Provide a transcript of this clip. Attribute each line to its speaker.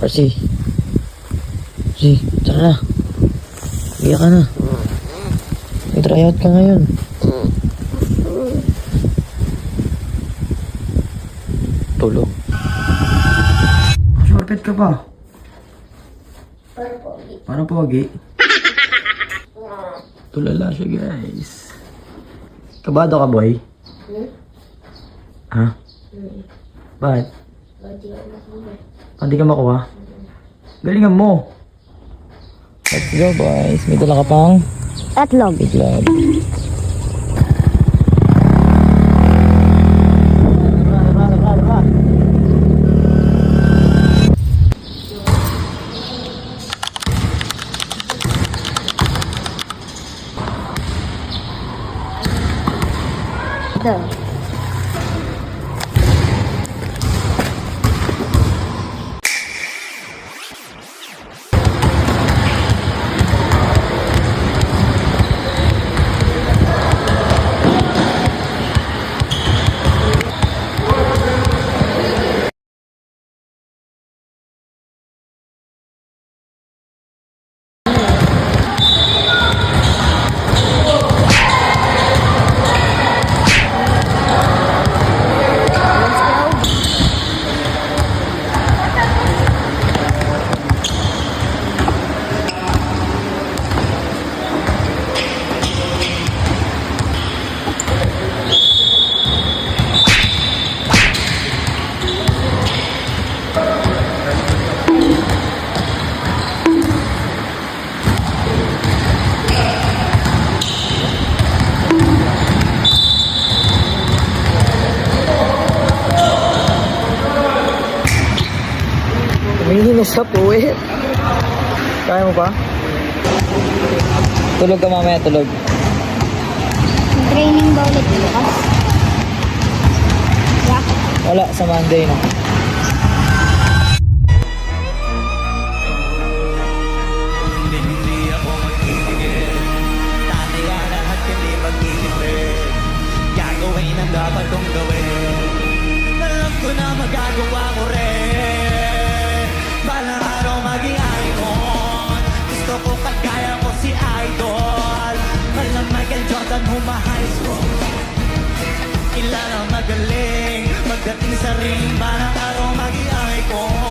Speaker 1: Percy. Tara na. Iyak ka na. May tryout ka ngayon. Tulog. Shortcut ka pa. Para pogi. Tulala siya, guys. Kabado ka, boy? Ha? Bakit? Hindi ka makuha? Galingan mo. Let's go, boys. May dala ka pang
Speaker 2: Tatlog.
Speaker 1: itlog.
Speaker 2: Ito.
Speaker 1: Tumingin na sa puwet. Kaya mo pa? Tulog ka mamaya, tulog.
Speaker 2: Training ba ulit bukas?
Speaker 1: Wala, sa Monday na.
Speaker 3: Hindi ako magtitigil. Tatayanan at hindi magtitipid. Gagawin ang dapat kong gawin. Alam ko na magagawa ko rin. Balang araw maging icon. Gusto ko kagaya ko si Idol. Alam Michael Jordan high school. Ilan ang magaling pagdating sa ring. Balang araw